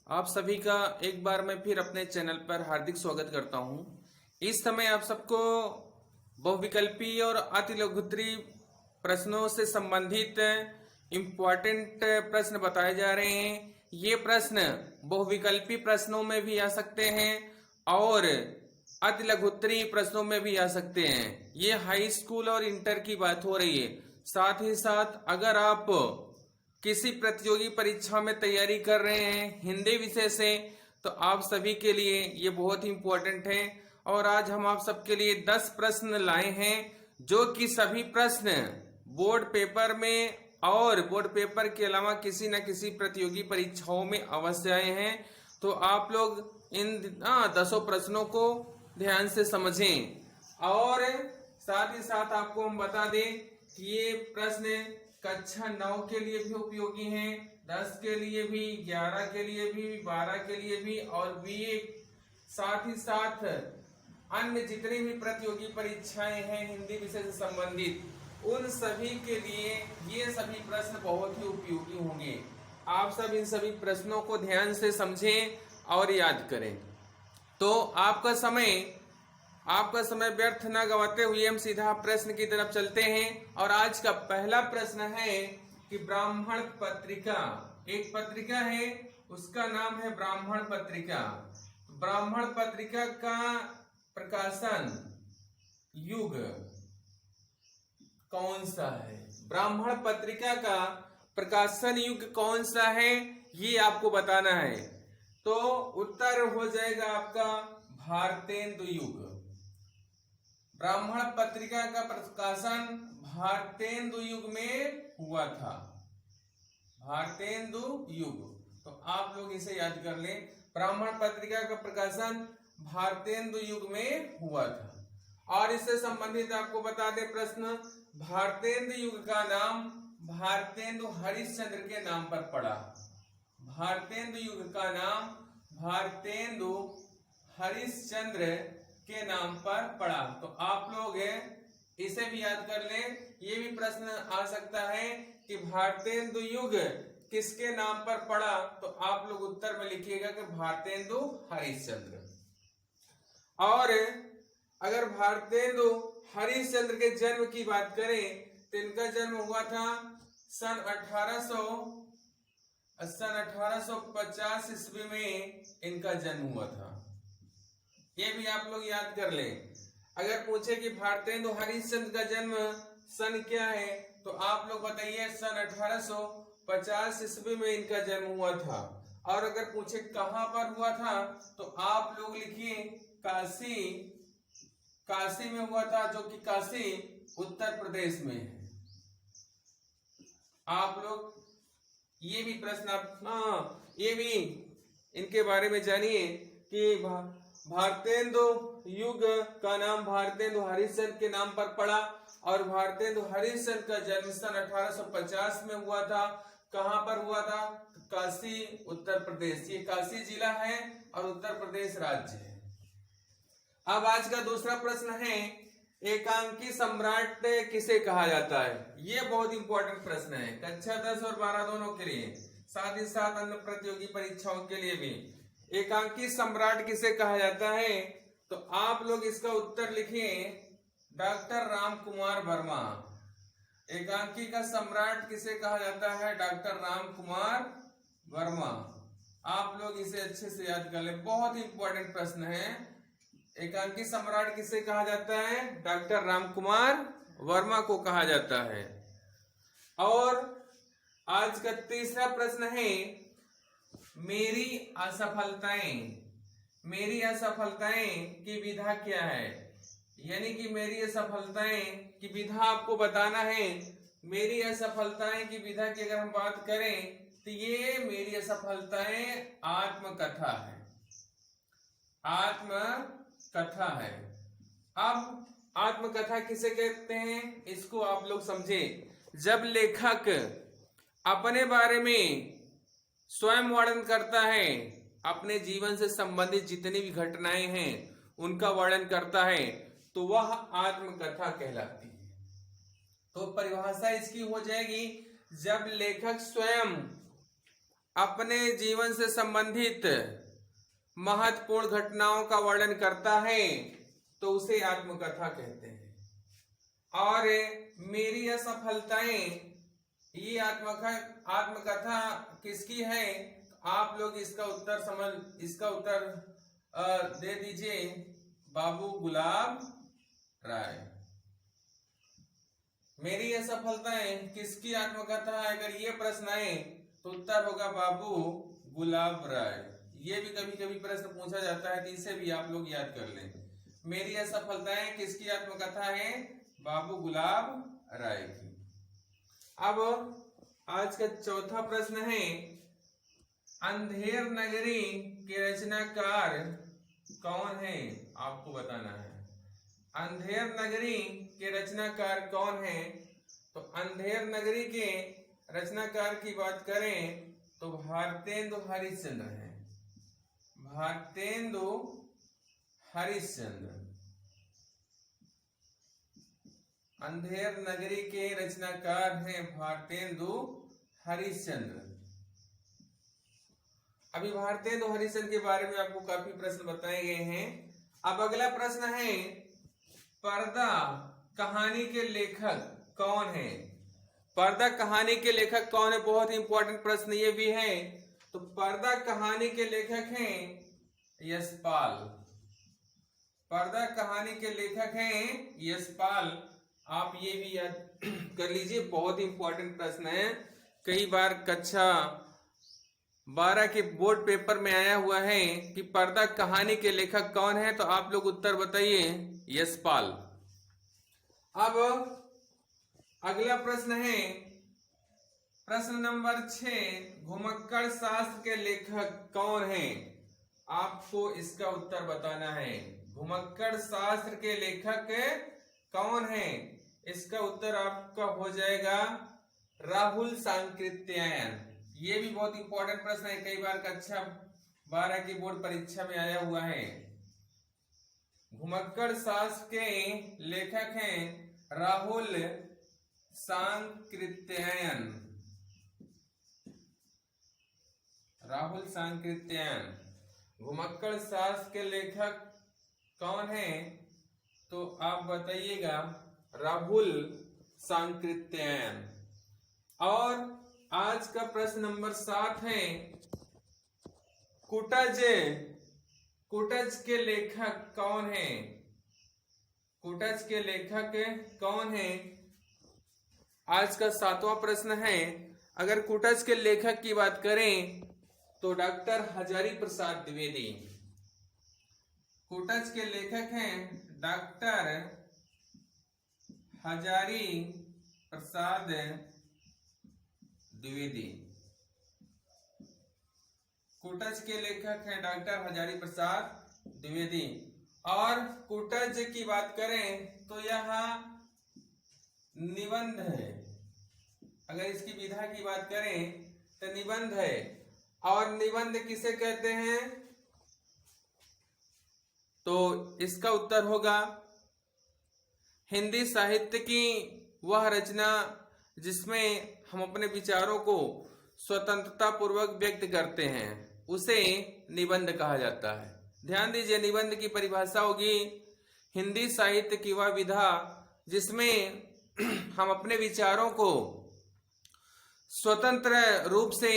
आप सभी का एक बार मैं फिर अपने चैनल पर हार्दिक स्वागत करता हूं। इस समय आप सबको बहुविकल्पी और अतिलघुत्री प्रश्नों से संबंधित इम्पोर्टेंट प्रश्न बताए जा रहे हैं। ये प्रश्न बहुविकल्पी प्रश्नों में भी आ सकते हैं और अतिलघुत्री प्रश्नों में भी आ सकते हैं। ये हाई स्कूल और इंटर की बात हो रही है। साथ ही साथ अगर आप किसी प्रतियोगी परीक्षा में तैयारी कर रहे हैं हिंदी विषय से, तो आप सभी के लिए ये बहुत ही इम्पोर्टेंट है। और आज हम आप सबके लिए 10 प्रश्न लाए हैं, जो कि सभी प्रश्न बोर्ड पेपर में और बोर्ड पेपर के अलावा किसी न किसी प्रतियोगी परीक्षाओं में अवश्य आए हैं। तो आप लोग इन 10 प्रश्नों को ध्यान से समझें। और साथ ही साथ आपको हम बता दें कि ये प्रश्न कक्षा 9 के लिए भी उपयोगी हैं, 10 के लिए भी, 11 के लिए भी, 12 के लिए भी और बीए, साथ ही साथ अन्य जितनी भी प्रतियोगी परीक्षाएं हैं हिंदी विषय से संबंधित, उन सभी के लिए ये सभी प्रश्न बहुत ही उपयोगी होंगे। आप सब इन सभी प्रश्नों को ध्यान से समझें और याद करें। तो आपका समय व्यर्थ न गवाते हुए हम सीधा प्रश्न की तरफ चलते हैं। और आज का पहला प्रश्न है कि ब्राह्मण पत्रिका, एक पत्रिका है, उसका नाम है ब्राह्मण पत्रिका। ब्राह्मण पत्रिका का प्रकाशन युग कौन सा है? ब्राह्मण पत्रिका का प्रकाशन युग कौन सा है, ये आपको बताना है। तो उत्तर हो जाएगा आपका भारतेंदु युग। ब्राह्मण पत्रिका का प्रकाशन भारतेंदु युग में हुआ था, भारतेंदु युग। तो आप लोग इसे याद कर लें, ब्राह्मण पत्रिका का प्रकाशन भारतेंदु युग में हुआ था। और इससे संबंधित आपको बता दें प्रश्न, भारतेंदु युग का नाम भारतेंदु हरिश्चंद्र के नाम पर पड़ा। भारतेंदु युग का नाम भारतेंदु हरिश्चंद्र के नाम पर पड़ा। तो आप लोग इसे भी याद कर लें। ये भी प्रश्न आ सकता है कि भारतेंदु युग किसके नाम पर पड़ा, तो आप लोग उत्तर में लिखिएगा कि भारतेंदु हरिश्चंद्र। और अगर भारतेंदु हरिश्चंद्र के जन्म की बात करें तो इनका जन्म हुआ था सन 1850 ईस्वी में इनका जन्म हुआ था। ये भी आप लोग याद कर लें। अगर पूछे कि भारतेंदु हरिश्चंद्र का जन्म सन क्या है, तो आप लोग बताइए सन 1850 ईस्वी में इनका जन्म हुआ था। और अगर पूछे कहां पर हुआ था, तो आप लोग लिखिए काशी में हुआ था, जो कि काशी उत्तर प्रदेश में है। आप लोग ये भी प्रश्न ये भी इनके बारे में जानिए कि भारतेंदु युग का नाम भारतेंदु हरिश्चंद्र के नाम पर पड़ा। और भारतेंदु हरिश्चंद्र का जन्म सन 1850 में हुआ था। कहां पर हुआ था? काशी उत्तर प्रदेश। ये काशी जिला है और उत्तर प्रदेश राज्य है। अब आज का दूसरा प्रश्न है, एकांकी सम्राट किसे कहा जाता है? ये बहुत इंपॉर्टेंट प्रश्न है कक्षा 10 और 12 दोनों के लिए, साथ ही साथ अन्य प्रतियोगी परीक्षाओं के लिए भी। एकांकी सम्राट किसे कहा जाता है? तो आप लोग इसका उत्तर लिखिए डॉक्टर राम कुमार वर्मा। एकांकी का सम्राट किसे कहा जाता है? डॉक्टर राम कुमार वर्मा। आप लोग इसे अच्छे से याद कर लें, बहुत ही इंपॉर्टेंट प्रश्न है। एकांकी सम्राट किसे कहा जाता है? डॉक्टर राम कुमार वर्मा को कहा जाता है। और आज का तीसरा प्रश्न है, मेरी असफलताएं की विधा क्या है? यानी कि मेरी असफलताएं की विधा आपको बताना है। मेरी असफलताएं की विधा की अगर हम बात करें तो ये मेरी असफलताएं आत्मकथा है, आत्मकथा है। अब आत्मकथा किसे कहते हैं, इसको आप लोग समझे। जब लेखक अपने बारे में स्वयं वर्णन करता है, अपने जीवन से संबंधित जितनी भी घटनाएं हैं उनका वर्णन करता है, तो वह आत्मकथा कहलाती है। तो परिभाषा इसकी हो जाएगी, जब लेखक स्वयं अपने जीवन से संबंधित महत्वपूर्ण घटनाओं का वर्णन करता है तो उसे आत्मकथा कहते हैं। और मेरी असफलताएं, ये आत्मकथा किसकी है? आप लोग इसका उत्तर दे दीजिए। बाबू गुलाब राय। मेरी असफलताएं किसकी आत्मकथा है? अगर ये प्रश्न आए तो उत्तर होगा बाबू गुलाब राय। ये भी कभी कभी प्रश्न पूछा जाता है तो इसे भी आप लोग याद कर लें। मेरी असफलताएं किसकी आत्मकथा है? बाबू गुलाब राय की। अब आज का चौथा प्रश्न है, अंधेर नगरी के रचनाकार कौन है? आपको बताना है। अंधेर नगरी के रचनाकार कौन है? तो अंधेर नगरी के रचनाकार की बात करें तो भारतेंदु हरिश्चंद्र है। भारतेंदु हरिश्चंद्र अंधेर नगरी के रचनाकार हैं भारतेंदु हरिश्चंद्र। अभी भारतेंदु हरिश्चंद्र के बारे में आपको काफी प्रश्न बताए गए हैं। अब अगला प्रश्न है, पर्दा कहानी के लेखक कौन है? पर्दा कहानी के लेखक कौन है? बहुत ही इंपॉर्टेंट प्रश्न ये भी है। तो पर्दा कहानी के लेखक हैं यशपाल। पर्दा कहानी के लेखक हैं यशपाल। आप ये भी याद कर लीजिए, बहुत ही इंपॉर्टेंट प्रश्न है। कई बार कक्षा 12 के बोर्ड पेपर में आया हुआ है कि पर्दा कहानी के लेखक कौन है, तो आप लोग उत्तर बताइए यशपाल। अब अगला प्रश्न है, प्रश्न नंबर 6, घुमक्कड़ शास्त्र के लेखक कौन है? आपको इसका उत्तर बताना है। घुमक्कड़ शास्त्र के लेखक कौन है? इसका उत्तर आपका हो जाएगा राहुल सांकृत्यायन। ये भी बहुत इंपॉर्टेंट प्रश्न है, कई बार कक्षा 12 की बोर्ड परीक्षा में आया हुआ है। घुमक्कड़ शास्त्र के लेखक हैं राहुल सांकृत्यायन। राहुल सांकृत्यायन घुमक्कड़ शास्त्र के लेखक कौन है? तो आप बताइएगा राहुल सांकृत्यायन। और आज का प्रश्न नंबर 7 है, कुटज के लेखक कौन है? कुटज के लेखक कौन है? आज का 7वां प्रश्न है, अगर कुटज के लेखक की बात करें तो डॉक्टर हजारी प्रसाद द्विवेदी। कुटज के लेखक हैं डॉक्टर हजारी प्रसाद द्विवेदी। कुटज के लेखक हैं डॉक्टर हजारी प्रसाद द्विवेदी। और कुटज की बात करें तो यह निबंध है। अगर इसकी विधा की बात करें तो निबंध है। और निबंध किसे कहते हैं? तो इसका उत्तर होगा हिंदी साहित्य की वह रचना जिसमें हम अपने विचारों को स्वतंत्रता पूर्वक व्यक्त करते हैं, उसे निबंध कहा जाता है। ध्यान दीजिए, निबंध की परिभाषा होगी हिंदी साहित्य की वह विधा जिसमें हम अपने विचारों को स्वतंत्र रूप से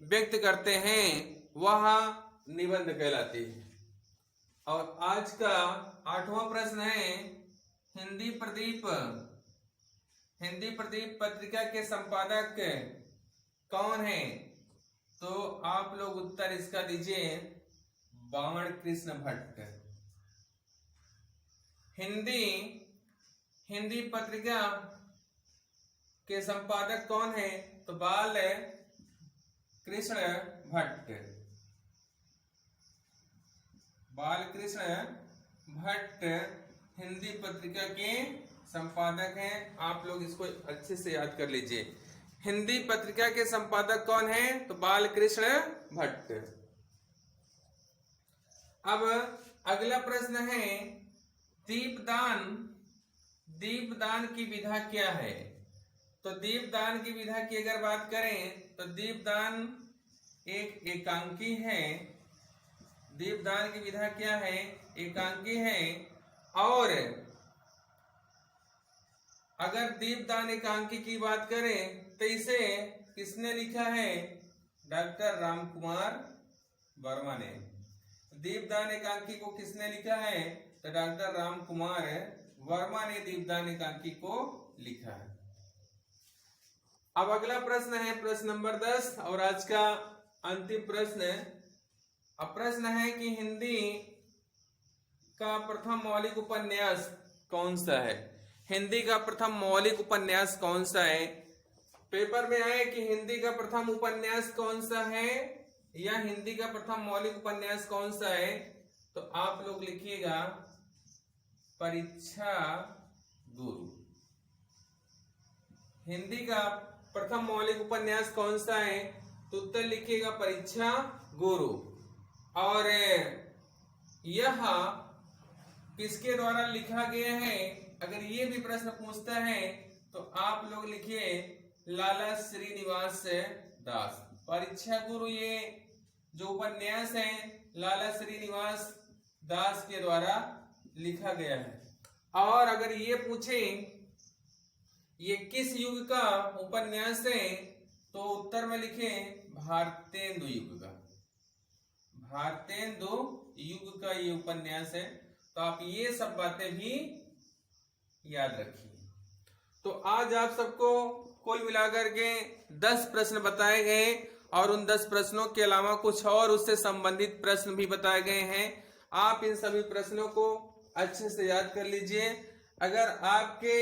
व्यक्त करते हैं, वह निबंध कहलाती है। और आज का 8वां प्रश्न है, हिंदी प्रदीप पत्रिका के संपादक कौन है? तो आप लोग उत्तर इसका दीजिए बाण कृष्ण भट्ट। हिंदी पत्रिका के संपादक कौन है? तो बाल कृष्ण भट्ट। बाल कृष्ण भट्ट हिंदी पत्रिका के संपादक हैं। आप लोग इसको अच्छे से याद कर लीजिए। हिंदी पत्रिका के संपादक कौन है? तो बाल कृष्ण भट्ट। अब अगला प्रश्न है, दीपदान की विधा क्या है? तो दीपदान की विधा की अगर बात करें तो दीपदान एक एकांकी है, दीपदान की विधा क्या है, एकांकी है। और अगर दीपदान एकांकी की बात करें तो इसे किसने लिखा है, डॉक्टर रामकुमार वर्मा ने। दीपदान एकांकी को किसने लिखा है, तो डॉक्टर रामकुमार वर्मा ने दीपदान एकांकी को लिखा है। अब अगला प्रश्न है प्रश्न नंबर 10 और आज का अंतिम प्रश्न। अब प्रश्न है कि हिंदी का प्रथम मौलिक उपन्यास कौन सा है। हिंदी का प्रथम मौलिक उपन्यास कौन सा है। पेपर में आए कि हिंदी का प्रथम उपन्यास कौन सा है या हिंदी का प्रथम मौलिक उपन्यास कौन सा है, तो आप लोग लिखिएगा परीक्षा गुरु। हिंदी का प्रथम मौलिक उपन्यास कौन सा है, तो उत्तर लिखिएगा परीक्षा गुरु। और यह किसके द्वारा लिखा गया है, अगर ये भी प्रश्न पूछता है तो आप लोग लिखिए लाला श्रीनिवास दास। परीक्षा गुरु ये जो उपन्यास है लाला श्रीनिवास दास के द्वारा लिखा गया है। और अगर ये पूछे ये किस युग का उपन्यास है, तो उत्तर में लिखे भारतेंदु युग का। भारतेंदु युग का ये उपन्यास है। तो आप ये सब बातें भी याद रखिए। तो आज आप सबको कुल मिलाकर के 10 प्रश्न बताए गए और उन 10 प्रश्नों के अलावा कुछ और उससे संबंधित प्रश्न भी बताए गए हैं। आप इन सभी प्रश्नों को अच्छे से याद कर लीजिए। अगर आपके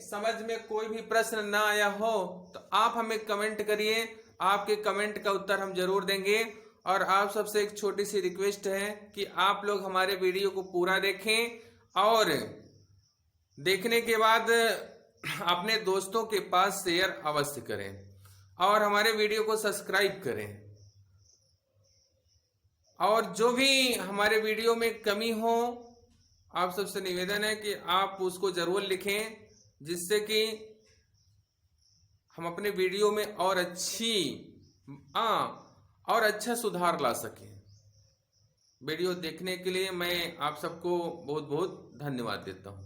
समझ में कोई भी प्रश्न ना आया हो तो आप हमें कमेंट करिए, आपके कमेंट का उत्तर हम जरूर देंगे। और आप सबसे एक छोटी सी रिक्वेस्ट है कि आप लोग हमारे वीडियो को पूरा देखें और देखने के बाद अपने दोस्तों के पास शेयर अवश्य करें और हमारे वीडियो को सब्सक्राइब करें। और जो भी हमारे वीडियो में कमी हो, आप सबसे निवेदन है कि आप उसको जरूर लिखें, जिससे कि हम अपने वीडियो में और अच्छा सुधार ला सकें। वीडियो देखने के लिए मैं आप सबको बहुत बहुत धन्यवाद देता हूं।